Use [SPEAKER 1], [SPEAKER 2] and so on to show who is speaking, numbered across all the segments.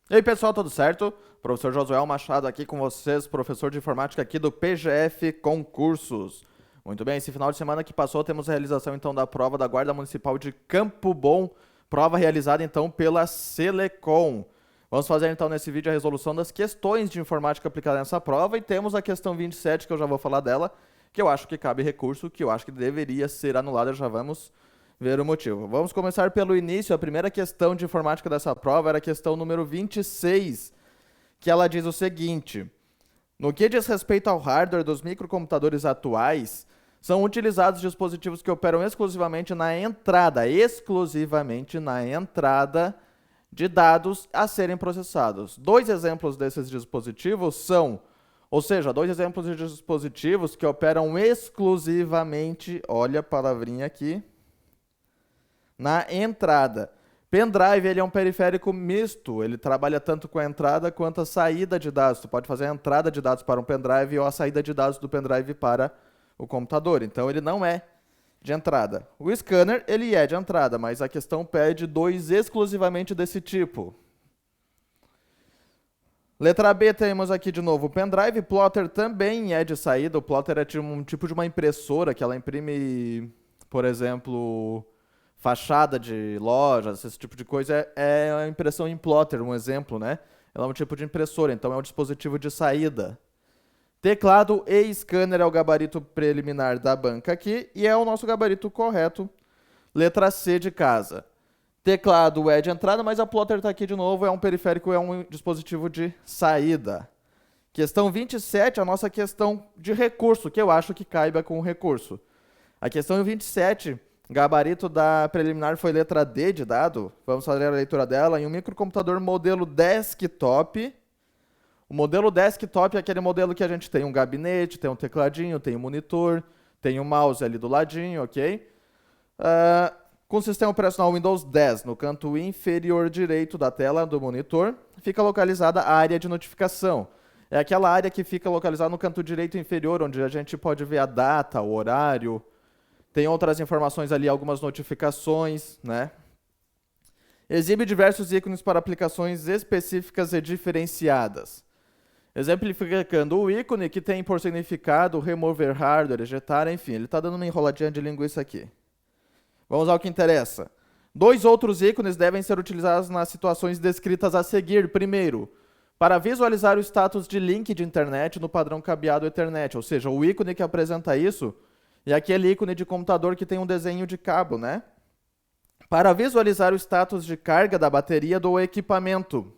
[SPEAKER 1] E aí pessoal, tudo certo? Professor Josué Machado aqui com vocês, professor de informática aqui do PGF Concursos. Muito bem, esse final de semana que passou temos a realização então da prova da Guarda Municipal de Campo Bom, prova realizada então pela Selecom. Vamos fazer então nesse vídeo a resolução das questões de informática aplicada nessa prova e temos a questão 27, que eu já vou falar dela, que eu acho que cabe recurso, que eu acho que deveria ser anulada, já vamos ver o motivo. Vamos começar pelo início. A primeira questão de informática dessa prova era a questão número 26, que ela diz o seguinte: no que diz respeito ao hardware dos microcomputadores atuais, são utilizados dispositivos que operam exclusivamente na entrada de dados a serem processados. Dois exemplos desses dispositivos são, ou seja, dois exemplos de dispositivos que operam exclusivamente, olha a palavrinha aqui, na entrada. Pendrive, ele é um periférico misto, ele trabalha tanto com a entrada quanto a saída de dados. Você pode fazer a entrada de dados para um pendrive ou a saída de dados do pendrive para o computador. Então, ele não é de entrada. O scanner, ele é de entrada, mas a questão pede dois exclusivamente desse tipo. Letra B, temos aqui de novo o pendrive. Plotter também é de saída. O plotter é um tipo de uma impressora que ela imprime, por exemplo, fachada de lojas, esse tipo de coisa. É a impressão em plotter, um exemplo, né? Ela é um tipo de impressora, então é um dispositivo de saída. Teclado e scanner é o gabarito preliminar da banca aqui e é o nosso gabarito correto. Letra C de casa. Teclado é de entrada, mas a plotter está aqui de novo, é um periférico, é um dispositivo de saída. Questão 27, a nossa questão de recurso, que eu acho que caiba com o recurso. A questão 27, gabarito da preliminar foi letra D de dado. Vamos fazer a leitura dela. Em um microcomputador modelo desktop. O modelo desktop é aquele modelo que a gente tem um gabinete, tem um tecladinho, tem um monitor, tem um mouse ali do ladinho, ok? Com o sistema operacional Windows 10 no canto inferior direito da tela do monitor, fica localizada a área de notificação. É aquela área que fica localizada no canto direito inferior, onde a gente pode ver a data, o horário. Tem outras informações ali, algumas notificações, né? Exibe diversos ícones para aplicações específicas e diferenciadas. Exemplificando o ícone, que tem por significado remover hardware, ejetar, enfim, ele está dando uma enroladinha de linguiça aqui. Vamos ao que interessa. Dois outros ícones devem ser utilizados nas situações descritas a seguir. Primeiro, para visualizar o status de link de internet no padrão cabeado Ethernet, ou seja, o ícone que apresenta isso é aquele ícone de computador que tem um desenho de cabo, né? Para visualizar o status de carga da bateria do equipamento.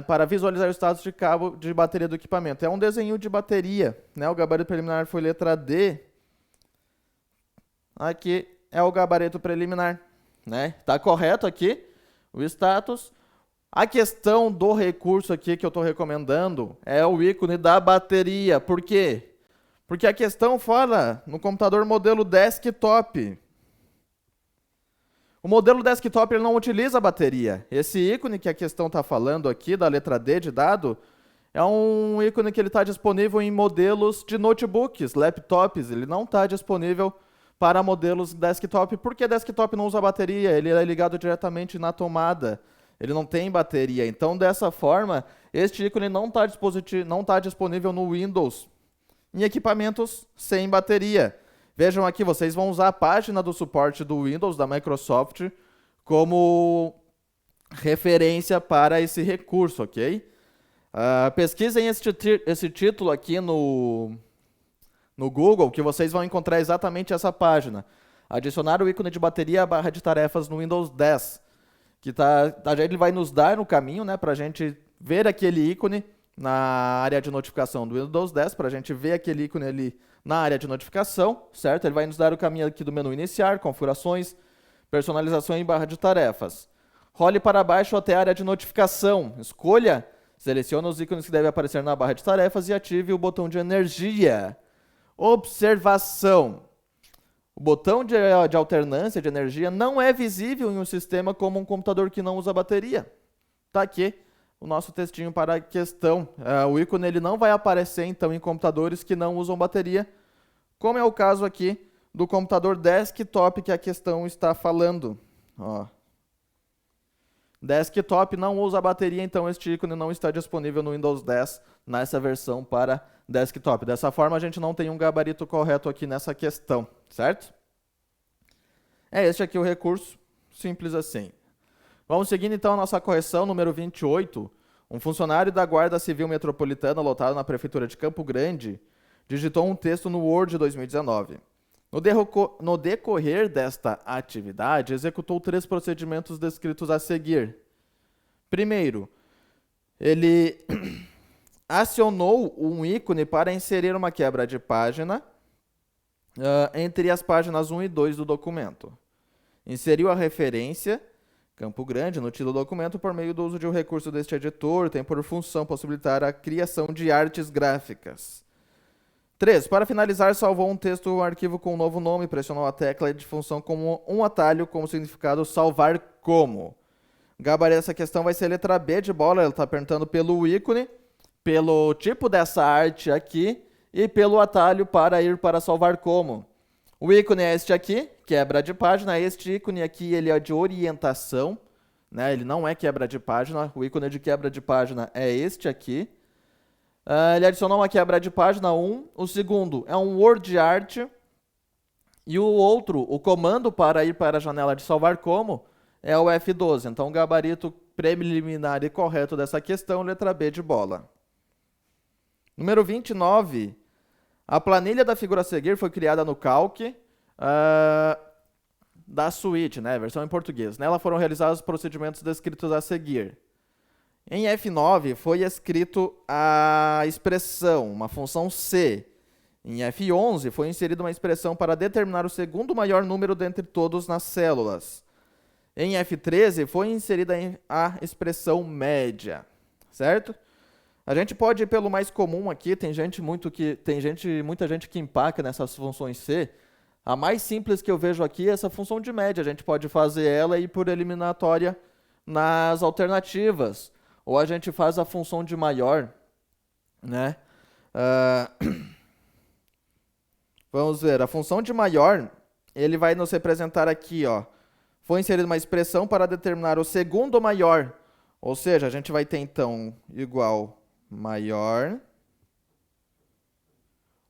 [SPEAKER 1] Para visualizar o status de cabo de bateria do equipamento. É um desenho de bateria, né? O gabarito preliminar foi letra D. Aqui é o gabarito preliminar, né? Tá correto aqui o status. A questão do recurso aqui que eu estou recomendando é o ícone da bateria. Por quê? Porque a questão fala no computador modelo desktop. O modelo desktop ele não utiliza bateria. Esse ícone que a questão está falando aqui, da letra D de dado, é um ícone que ele está disponível em modelos de notebooks, laptops. Ele não está disponível para modelos desktop. Por que desktop não usa bateria? Ele é ligado diretamente na tomada. Ele não tem bateria. Então, dessa forma, este ícone não está disponível no Windows em equipamentos sem bateria. Vejam aqui, vocês vão usar a página do suporte do Windows, da Microsoft, como referência para esse recurso, ok? Pesquisem esse título aqui no Google, que vocês vão encontrar exatamente essa página. Adicionar o ícone de bateria à barra de tarefas no Windows 10. Que ele vai nos dar no caminho, né, para a gente ver aquele ícone na área de notificação do Windows 10, para a gente ver aquele ícone ali na área de notificação, certo? Ele vai nos dar o caminho aqui do menu iniciar, configurações, personalização e barra de tarefas. Role para baixo até a área de notificação. Escolha, selecione os ícones que devem aparecer na barra de tarefas e ative o botão de energia. Observação. O botão de alternância de energia não é visível em um sistema como um computador que não usa bateria. Tá aqui o nosso textinho para a questão. O ícone ele não vai aparecer, então, em computadores que não usam bateria, como é o caso aqui do computador desktop que a questão está falando. Ó. Desktop não usa bateria, então este ícone não está disponível no Windows 10 nessa versão para desktop. Dessa forma, a gente não tem um gabarito correto aqui nessa questão, certo? É este aqui o recurso, simples assim. Vamos seguindo então a nossa correção, número 28. Um funcionário da Guarda Civil Metropolitana lotado na Prefeitura de Campo Grande digitou um texto no Word 2019. No decorrer desta atividade, executou 3 procedimentos descritos a seguir. Primeiro, ele acionou um ícone para inserir uma quebra de página entre as páginas 1 e 2 do documento. Inseriu a referência Campo Grande no título do documento por meio do uso de um recurso deste editor, tem por função possibilitar a criação de artes gráficas. 3. Para finalizar, salvou um texto ou um arquivo com um novo nome, pressionou a tecla de função como um atalho com o significado salvar como. O gabarito dessa questão vai ser letra B de bola, ela está perguntando pelo ícone, pelo tipo dessa arte aqui e pelo atalho para ir para salvar como. O ícone é este aqui, quebra de página. Este ícone aqui ele é de orientação, né? Ele não é quebra de página. O ícone de quebra de página é este aqui. Ele adicionou uma quebra de página 1. O segundo é um word art. E o outro, o comando para ir para a janela de salvar como, é o F12. Então, o gabarito preliminar e correto dessa questão, letra B de bola. Número 29. A planilha da figura a seguir foi criada no Calc da suíte, né, versão em português. Nela foram realizados os procedimentos descritos a seguir. Em F9 foi escrito a expressão, uma função C. Em F11 foi inserida uma expressão para determinar o segundo maior número dentre todos nas células. Em F13 foi inserida a expressão média, certo? A gente pode ir pelo mais comum aqui, muita gente que empaca nessas funções C. A mais simples que eu vejo aqui é essa função de média. A gente pode fazer ela e ir por eliminatória nas alternativas. Ou a gente faz a função de maior, né? Vamos ver, a função de maior, ele vai nos representar aqui, ó. Foi inserida uma expressão para determinar o segundo maior. Ou seja, a gente vai ter então igual maior.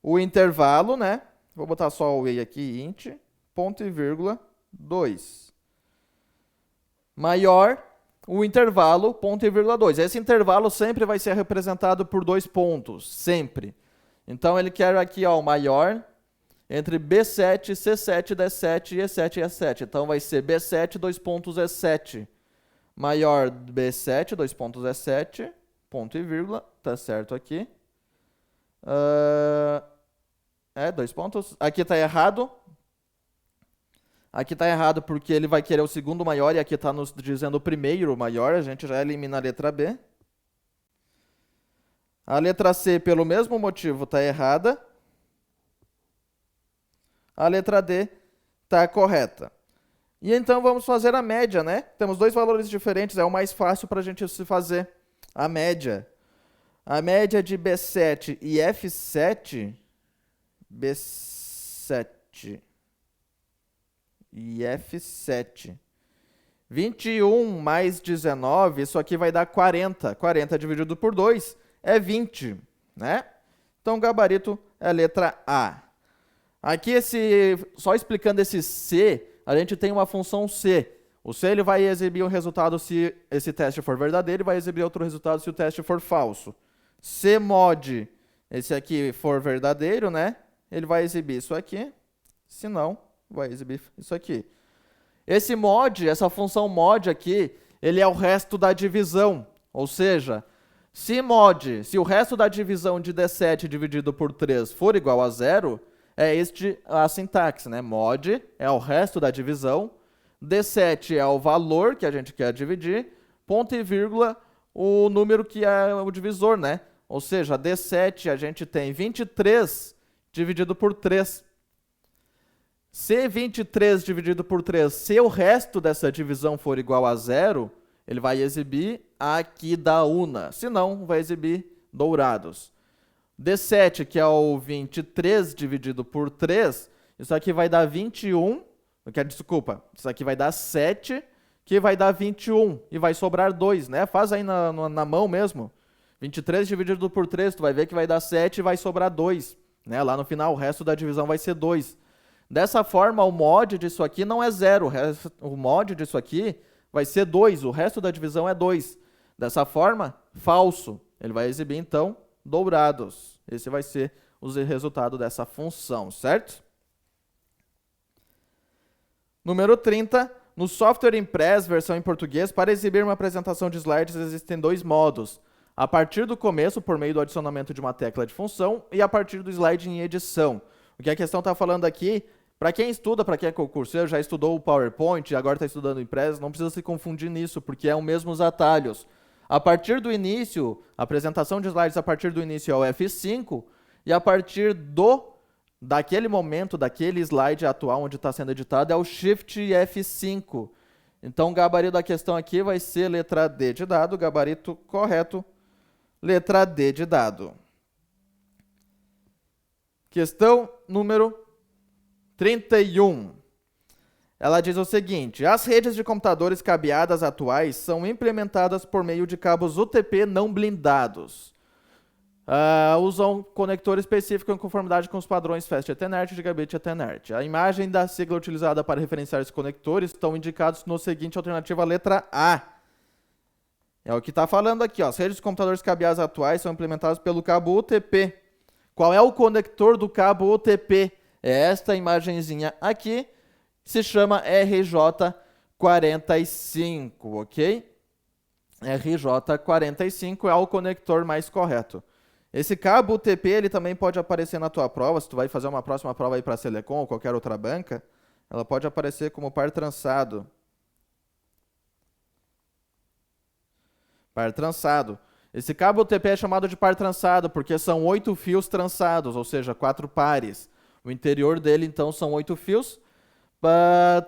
[SPEAKER 1] O intervalo, né? Vou botar só o e aqui, int, ponto e vírgula, 2. Maior, o intervalo, ponto e vírgula 2. Esse intervalo sempre vai ser representado por 2 pontos, sempre. Então, ele quer aqui, ó, o maior entre B7, C7, D7 e E7 e E7. Então, vai ser B7, 2 pontos, E7. Maior B7, 2 pontos, E7, ponto e vírgula, tá certo aqui. 2 pontos. Aqui está errado. Aqui está errado porque ele vai querer o segundo maior e aqui está nos dizendo o primeiro maior. A gente já elimina a letra B. A letra C, pelo mesmo motivo, está errada. A letra D está correta. E então vamos fazer a média, né? Temos 2 valores diferentes, é o mais fácil para a gente se fazer a média. A média de B7 e F7... B7 e F7. 21 mais 19, isso aqui vai dar 40. 40 dividido por 2 é 20, né? Então, o gabarito é a letra A. Aqui, só explicando esse C, a gente tem uma função C. O C ele vai exibir um resultado se esse teste for verdadeiro e vai exibir outro resultado se o teste for falso. C mod, esse aqui for verdadeiro, né? Ele vai exibir isso aqui, se não, vai exibir isso aqui. Esse mod, essa função mod aqui, ele é o resto da divisão. Ou seja, se o resto da divisão de D7 dividido por 3 for igual a 0, é a sintaxe, né? Mod é o resto da divisão, D7 é o valor que a gente quer dividir, ponto e vírgula, o número que é o divisor, né? Ou seja, D7 a gente tem 23 dividido por 3. Se 23 dividido por 3, se o resto dessa divisão for igual a 0, ele vai exibir aqui da UNA. Se não, vai exibir dourados. D7, que é o 23 dividido por 3, isso aqui vai dar 21. Desculpa, isso aqui vai dar 7 que vai dar 21 e vai sobrar 2, né? Faz aí na mão mesmo. 23 dividido por 3, tu vai ver que vai dar 7 e vai sobrar 2, né? Lá no final, o resto da divisão vai ser 2. Dessa forma, o mod disso aqui não é 0, o mod disso aqui vai ser 2, o resto da divisão é 2. Dessa forma, falso. Ele vai exibir, então, dobrados. Esse vai ser o resultado dessa função, certo? Número 30. No software Impress, versão em português, para exibir uma apresentação de slides existem 2 modos. A partir do começo, por meio do adicionamento de uma tecla de função, e a partir do slide em edição. O que a questão está falando aqui, para quem estuda, para quem é concurseiro, já estudou o PowerPoint e agora está estudando o Impress, não precisa se confundir nisso, porque é os mesmos atalhos. A partir do início, a apresentação de slides a partir do início é o F5, e a partir daquele momento, daquele slide atual onde está sendo editado, é o Shift F5. Então, o gabarito da questão aqui vai ser letra D de dado, gabarito correto, letra D de dado. Questão número 31. Ela diz o seguinte: as redes de computadores cabeadas atuais são implementadas por meio de cabos UTP não blindados. Usam conector específico em conformidade com os padrões Fast Ethernet e Gigabit Ethernet. A imagem da sigla utilizada para referenciar esses conectores estão indicados no seguinte alternativa, letra A. É o que está falando aqui, ó. As redes de computadores cabeados atuais são implementadas pelo cabo UTP. Qual é o conector do cabo UTP? É esta imagenzinha aqui, se chama RJ45, ok? RJ45 é o conector mais correto. Esse cabo UTP ele também pode aparecer na tua prova, se tu vai fazer uma próxima prova aí para a Selecom ou qualquer outra banca, ela pode aparecer como par trançado. Par trançado. Esse cabo UTP é chamado de par trançado porque são 8 fios trançados, ou seja, 4 pares. O interior dele, então, são 8 fios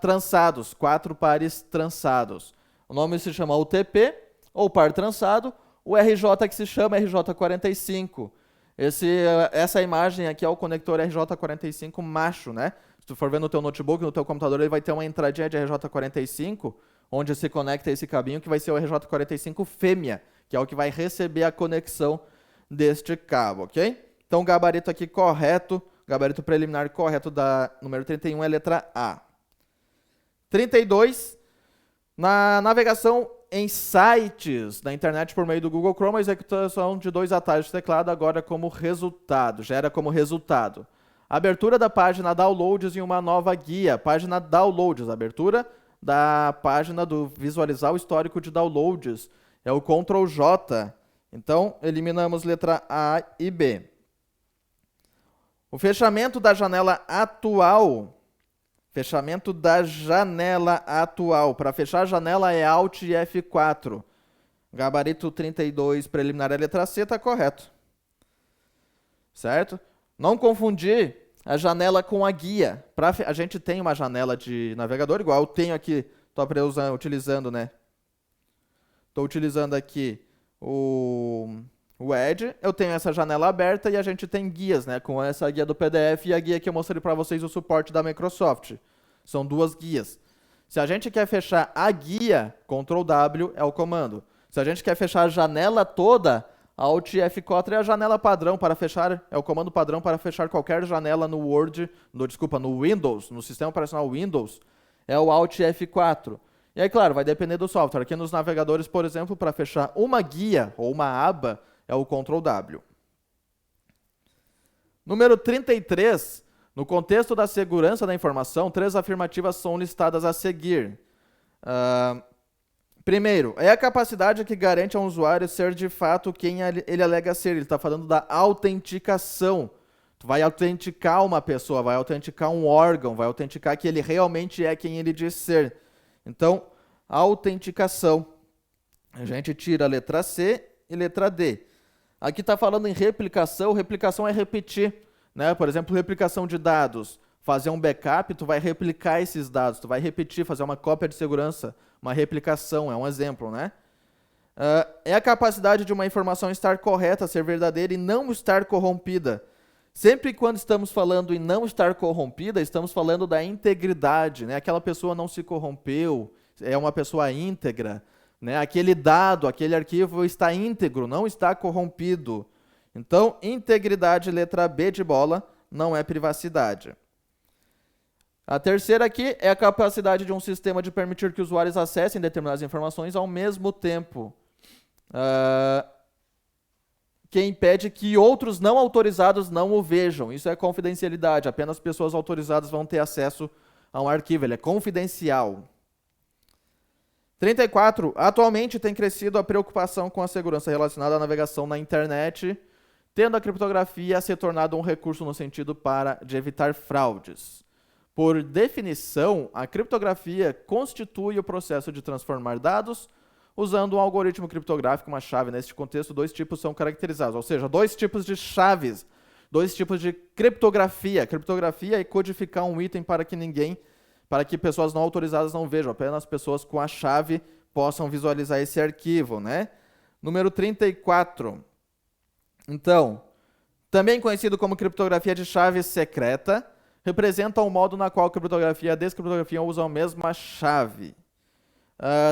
[SPEAKER 1] trançados, 4 pares trançados. O nome se chama UTP, ou par trançado. O RJ que se chama RJ45. Essa imagem aqui é o conector RJ45 macho, né? Se tu for ver no teu notebook, no teu computador, ele vai ter uma entradinha de RJ45, onde se conecta esse cabinho, que vai ser o RJ45 fêmea, que é o que vai receber a conexão deste cabo, ok? Então, o gabarito aqui correto, gabarito preliminar correto da número 31 é a letra A. 32. Na navegação em sites da internet por meio do Google Chrome, a executação de 2 atalhos de teclado agora como resultado, gera como resultado. Abertura da página Downloads em uma nova guia. Página Downloads, abertura da página do visualizar o histórico de downloads. É o Ctrl J. Então, eliminamos letra A e B. O fechamento da janela atual. Fechamento da janela atual. Para fechar a janela é Alt e F4. Gabarito 32, preliminar é letra C, está correto. Certo? Não confundir a janela com a guia. A gente tem uma janela de navegador, igual eu tenho aqui, estou utilizando, né? Estou utilizando aqui o Edge, eu tenho essa janela aberta e a gente tem guias, né? Com essa guia do PDF e a guia que eu mostrei para vocês, o suporte da Microsoft. São 2 guias. Se a gente quer fechar a guia, Ctrl W é o comando. Se a gente quer fechar a janela toda, Alt F4 é a janela padrão para fechar, é o comando padrão para fechar qualquer janela no no Windows, no sistema operacional Windows, é o Alt F4. E aí, claro, vai depender do software. Aqui nos navegadores, por exemplo, para fechar uma guia ou uma aba, é o Ctrl W. Número 33. No contexto da segurança da informação, 3 afirmativas são listadas a seguir. Primeiro, é a capacidade que garante ao usuário ser de fato quem ele alega ser. Ele está falando da autenticação. Tu vai autenticar uma pessoa, vai autenticar um órgão, vai autenticar que ele realmente é quem ele diz ser. Então, autenticação. A gente tira a letra C e letra D. Aqui está falando em replicação. Replicação é repetir, né? Por exemplo, replicação de dados. Fazer um backup, tu vai replicar esses dados. Tu vai repetir, fazer uma cópia de segurança. Uma replicação, é um exemplo, né? É a capacidade de uma informação estar correta, ser verdadeira e não estar corrompida. Sempre quando estamos falando em não estar corrompida, estamos falando da integridade, né? Aquela pessoa não se corrompeu, é uma pessoa íntegra, né? Aquele dado, aquele arquivo está íntegro, não está corrompido. Então, integridade, letra B de bola, não é privacidade. A terceira aqui é a capacidade de um sistema de permitir que usuários acessem determinadas informações ao mesmo tempo, que impede que outros não autorizados não o vejam. Isso é confidencialidade, apenas pessoas autorizadas vão ter acesso a um arquivo, ele é confidencial. 34. Atualmente tem crescido a preocupação com a segurança relacionada à navegação na internet, tendo a criptografia se tornado um recurso no sentido de evitar fraudes. Por definição, a criptografia constitui o processo de transformar dados usando um algoritmo criptográfico, uma chave. Neste contexto, dois tipos são caracterizados, ou seja, dois tipos de chaves, dois tipos de criptografia. Criptografia é codificar um item para que pessoas não autorizadas não vejam, apenas pessoas com a chave possam visualizar esse arquivo, né? Número 34. Então, também conhecido como criptografia de chave secreta, representa o modo na qual a criptografia e a descriptografia usam a mesma chave.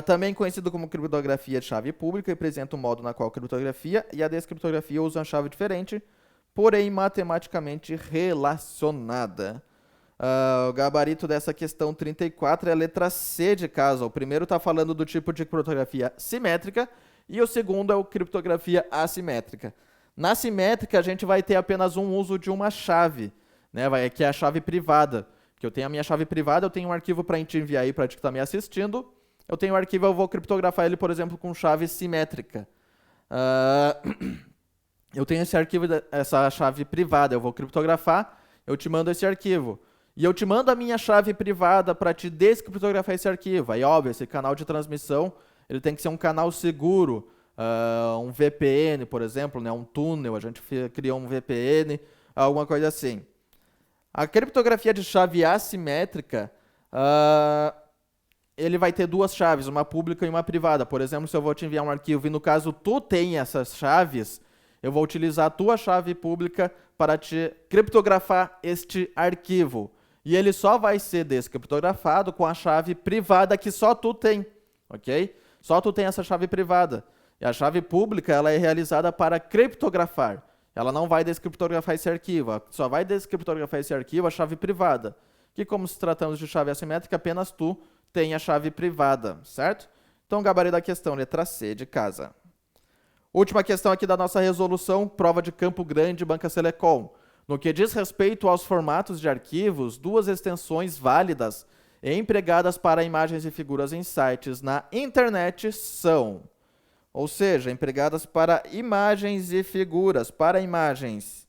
[SPEAKER 1] Também conhecido como criptografia de chave pública, representa o modo na qual a criptografia e a descriptografia usam a chave diferente, porém matematicamente relacionada. O gabarito dessa questão 34 é a letra C de casa. O primeiro está falando do tipo de criptografia simétrica e o segundo é o criptografia assimétrica. Na simétrica, a gente vai ter apenas um uso de uma chave, né, que é a chave privada. Que eu tenho a minha chave privada, eu tenho um arquivo para te enviar aí para ti que está me assistindo. Eu tenho um arquivo, eu vou criptografar ele, por exemplo, com chave simétrica. Eu tenho esse arquivo, essa chave privada, eu vou criptografar, eu te mando esse arquivo. E eu te mando a minha chave privada para te descriptografar esse arquivo. Aí, óbvio, esse canal de transmissão ele tem que ser um canal seguro. Um VPN, por exemplo, né, um túnel, a gente cria um VPN, alguma coisa assim. A criptografia de chave assimétrica, ele vai ter duas chaves, uma pública e uma privada. Por exemplo, se eu vou te enviar um arquivo e no caso tu tem essas chaves, eu vou utilizar a tua chave pública para te criptografar este arquivo. E ele só vai ser descriptografado com a chave privada que só tu tem, ok? Só tu tem essa chave privada. E a chave pública ela é realizada para criptografar. Ela não vai descriptografar esse arquivo. Só vai descriptografar esse arquivo a chave privada. Que como se tratamos de chave assimétrica, apenas tu tem a chave privada, certo? Então, gabarito da questão, letra C de casa. Última questão aqui da nossa resolução, prova de Campo Grande, Banca Selecom. No que diz respeito aos formatos de arquivos, duas extensões válidas e empregadas para imagens e figuras em sites na internet são... Ou seja, empregadas para imagens e figuras. Para imagens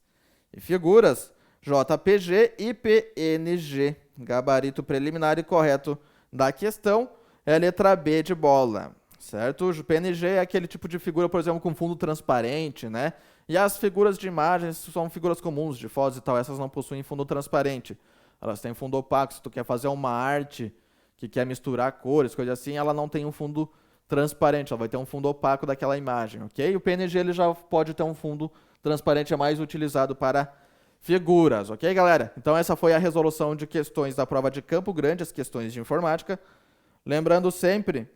[SPEAKER 1] e figuras, JPG e PNG. Gabarito preliminar e correto da questão é a letra B de bola. Certo? O PNG é aquele tipo de figura, por exemplo, com fundo transparente, né? E as figuras de imagens são figuras comuns, de fotos e tal. Essas não possuem fundo transparente. Elas têm fundo opaco. Se tu quer fazer uma arte que quer misturar cores, coisa assim, ela não tem um fundo transparente, ela vai ter um fundo opaco daquela imagem, ok? O PNG ele já pode ter um fundo transparente, é mais utilizado para figuras, ok, galera? Então essa foi a resolução de questões da prova de Campo Grande, as questões de informática. Lembrando sempre,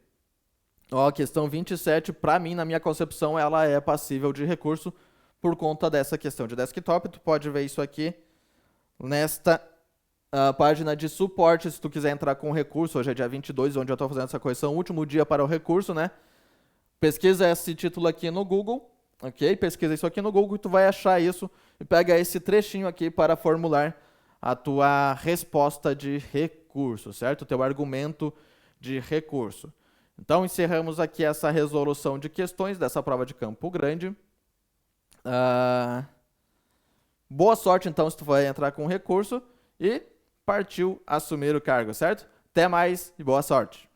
[SPEAKER 1] a questão 27, para mim, na minha concepção, ela é passível de recurso por conta dessa questão de desktop. Tu pode ver isso aqui nesta página de suporte, se tu quiser entrar com recurso. Hoje é dia 22, onde eu estou fazendo essa correção, último dia para o recurso, né? Pesquisa esse título aqui no Google, ok? Pesquisa isso aqui no Google e tu vai achar isso e pega esse trechinho aqui para formular a tua resposta de recurso, certo? O teu argumento de recurso. Então, encerramos aqui essa resolução de questões dessa prova de Campo Grande. Boa sorte, então, se tu vai entrar com recurso e partiu assumir o cargo, certo? Até mais e boa sorte!